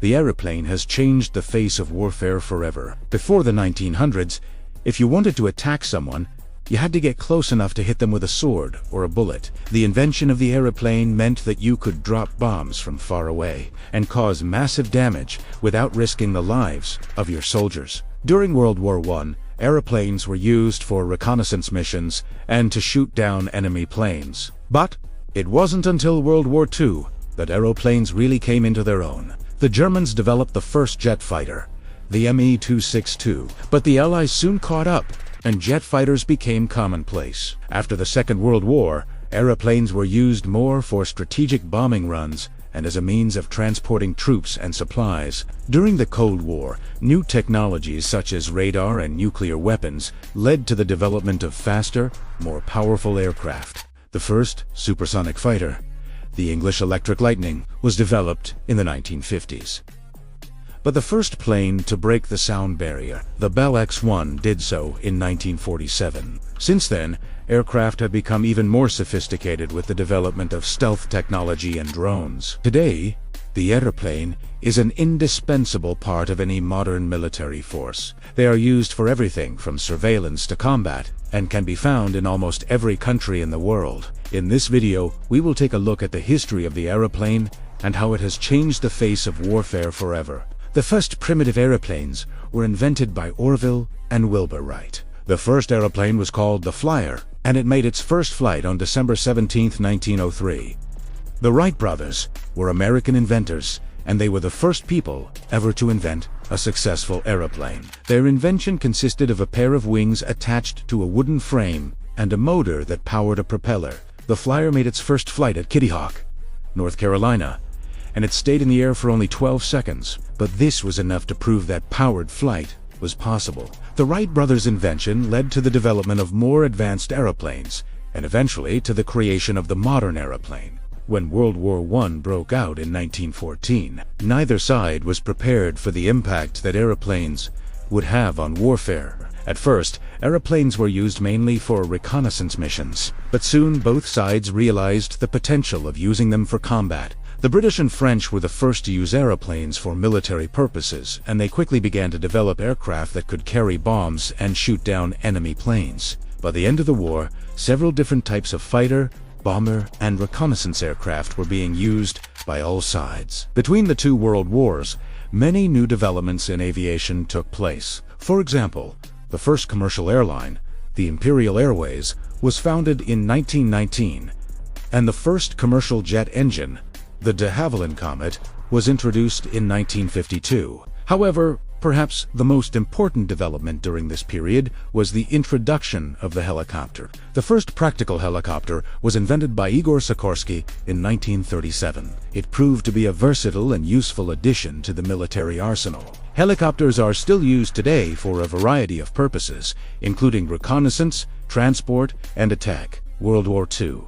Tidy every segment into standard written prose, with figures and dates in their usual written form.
the aeroplane has changed the face of warfare forever. Before the 1900s, if you wanted to attack someone, you had to get close enough to hit them with a sword or a bullet. The invention of the aeroplane meant that you could drop bombs from far away and cause massive damage without risking the lives of your soldiers. During World War I, aeroplanes were used for reconnaissance missions and to shoot down enemy planes. But it wasn't until World War II that aeroplanes really came into their own. The Germans developed the first jet fighter, the Me-262, but the Allies soon caught up, and jet fighters became commonplace. After the Second World War, aeroplanes were used more for strategic bombing runs and as a means of transporting troops and supplies. During the Cold War, new technologies such as radar and nuclear weapons led to the development of faster, more powerful aircraft. The first supersonic fighter, the English Electric Lightning, was developed in the 1950s. But the first plane to break the sound barrier, the Bell X-1, did so in 1947. Since then, aircraft have become even more sophisticated with the development of stealth technology and drones. Today, the airplane is an indispensable part of any modern military force. They are used for everything from surveillance to combat, and can be found in almost every country in the world. In this video, we will take a look at the history of the aeroplane and how it has changed the face of warfare forever. The first primitive aeroplanes were invented by Orville and Wilbur Wright. The first aeroplane was called the Flyer, and it made its first flight on December 17, 1903. The Wright brothers were American inventors, and they were the first people ever to invent a successful aeroplane. Their invention consisted of a pair of wings attached to a wooden frame and a motor that powered a propeller. The Flyer made its first flight at Kitty Hawk, North Carolina, and it stayed in the air for only 12 seconds. But this was enough to prove that powered flight was possible. The Wright brothers' invention led to the development of more advanced aeroplanes, and eventually to the creation of the modern aeroplane. When World War I broke out in 1914, neither side was prepared for the impact that aeroplanes would have on warfare. At first, aeroplanes were used mainly for reconnaissance missions, but soon both sides realized the potential of using them for combat. The British and French were the first to use aeroplanes for military purposes, and they quickly began to develop aircraft that could carry bombs and shoot down enemy planes. By the end of the war, several different types of fighter, bomber, and reconnaissance aircraft were being used by all sides. Between the two world wars, many new developments in aviation took place. For example, the first commercial airline, the Imperial Airways, was founded in 1919, and the first commercial jet engine, the de Havilland Comet, was introduced in 1952. However, perhaps the most important development during this period was the introduction of the helicopter. The first practical helicopter was invented by Igor Sikorsky in 1937. It proved to be a versatile and useful addition to the military arsenal. Helicopters are still used today for a variety of purposes, including reconnaissance, transport, and attack. World War II.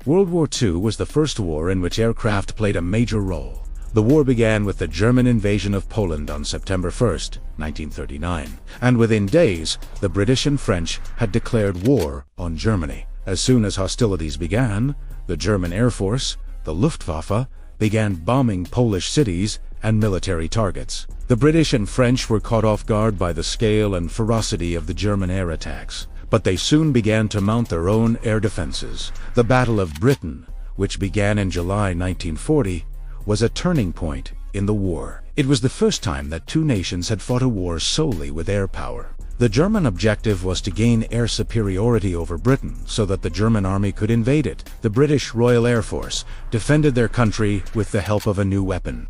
World War II was the first war in which aircraft played a major role. The war began with the German invasion of Poland on September 1, 1939, and within days, the British and French had declared war on Germany. As soon as hostilities began, the German Air Force, the Luftwaffe, began bombing Polish cities and military targets. The British and French were caught off guard by the scale and ferocity of the German air attacks, but they soon began to mount their own air defenses. The Battle of Britain, which began in July 1940, was a turning point in the war. It was the first time that two nations had fought a war solely with air power. The German objective was to gain air superiority over Britain so that the German army could invade it. The British Royal Air Force defended their country with the help of a new weapon.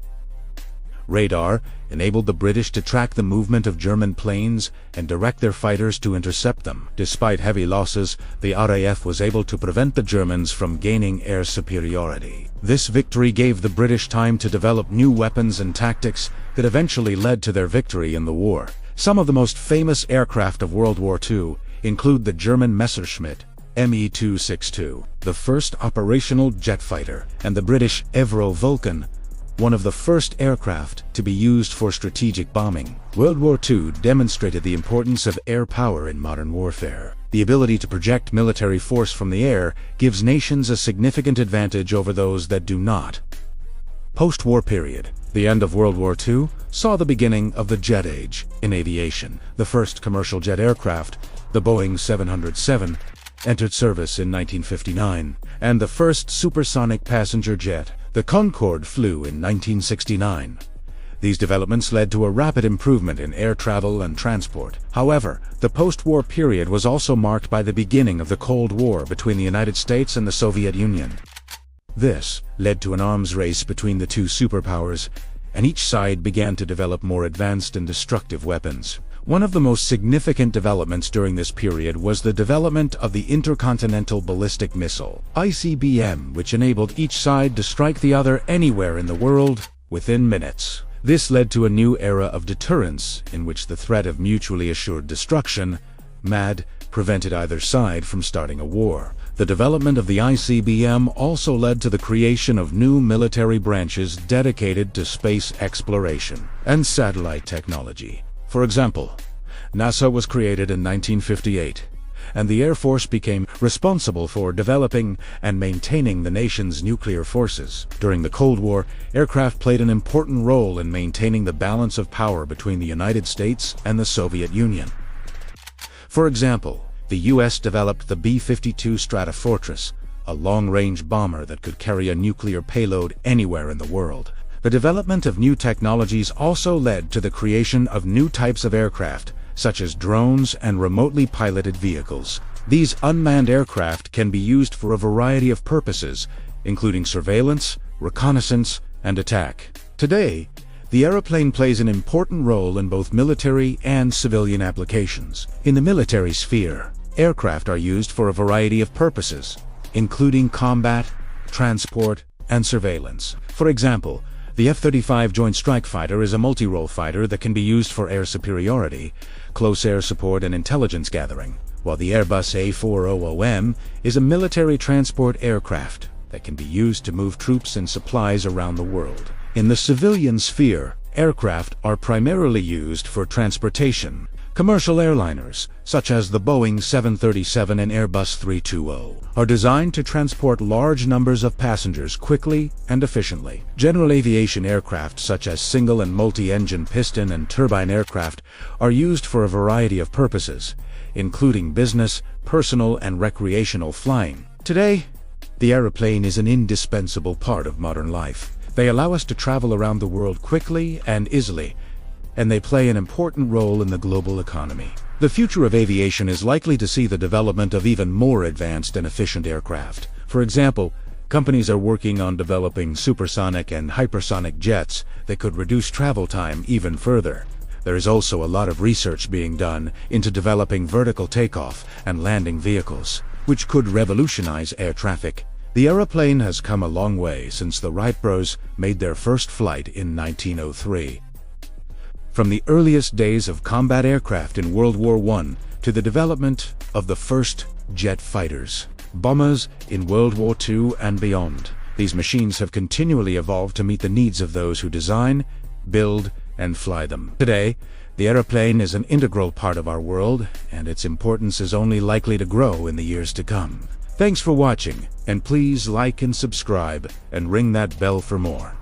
Radar enabled the British to track the movement of German planes and direct their fighters to intercept them. Despite heavy losses, the RAF was able to prevent the Germans from gaining air superiority. This victory gave the British time to develop new weapons and tactics that eventually led to their victory in the war. Some of the most famous aircraft of World War II include the German Messerschmitt Me-262, the first operational jet fighter, and the British Avro Vulcan, one of the first aircraft to be used for strategic bombing. World War II demonstrated the importance of air power in modern warfare. The ability to project military force from the air gives nations a significant advantage over those that do not. Post-war period. The end of World War II saw the beginning of the jet age in aviation. The first commercial jet aircraft, the Boeing 707, entered service in 1959, and the first supersonic passenger jet, the Concorde, flew in 1969. These developments led to a rapid improvement in air travel and transport. However, the post-war period was also marked by the beginning of the Cold War between the United States and the Soviet Union. This led to an arms race between the two superpowers, and each side began to develop more advanced and destructive weapons. One of the most significant developments during this period was the development of the Intercontinental Ballistic Missile, ICBM, which enabled each side to strike the other anywhere in the world within minutes. This led to a new era of deterrence in which the threat of mutually assured destruction, MAD, prevented either side from starting a war. The development of the ICBM also led to the creation of new military branches dedicated to space exploration and satellite technology. For example, NASA was created in 1958, and the Air Force became responsible for developing and maintaining the nation's nuclear forces. During the Cold War, aircraft played an important role in maintaining the balance of power between the United States and the Soviet Union. For example, the U.S. developed the B-52 Stratofortress, a long-range bomber that could carry a nuclear payload anywhere in the world. The development of new technologies also led to the creation of new types of aircraft, such as drones and remotely piloted vehicles. These unmanned aircraft can be used for a variety of purposes, including surveillance, reconnaissance, and attack. Today, the aeroplane plays an important role in both military and civilian applications. In the military sphere, aircraft are used for a variety of purposes, including combat, transport, and surveillance. For example, the F-35 Joint Strike Fighter is a multi-role fighter that can be used for air superiority, close air support, and intelligence gathering, while the Airbus A400M is a military transport aircraft that can be used to move troops and supplies around the world. In the civilian sphere, aircraft are primarily used for transportation. Commercial airliners, such as the Boeing 737 and Airbus 320, are designed to transport large numbers of passengers quickly and efficiently. General aviation aircraft, such as single and multi-engine piston and turbine aircraft, are used for a variety of purposes, including business, personal, and recreational flying. Today, the airplane is an indispensable part of modern life. They allow us to travel around the world quickly and easily, and they play an important role in the global economy. The future of aviation is likely to see the development of even more advanced and efficient aircraft. For example, companies are working on developing supersonic and hypersonic jets that could reduce travel time even further. There is also a lot of research being done into developing vertical takeoff and landing vehicles, which could revolutionize air traffic. The aeroplane has come a long way since the Wright bros made their first flight in 1903. From the earliest days of combat aircraft in World War I to the development of the first jet fighters, bombers in World War II and beyond, these machines have continually evolved to meet the needs of those who design, build, and fly them. Today, the airplane is an integral part of our world, and its importance is only likely to grow in the years to come. Thanks for watching, and please like and subscribe, and ring that bell for more.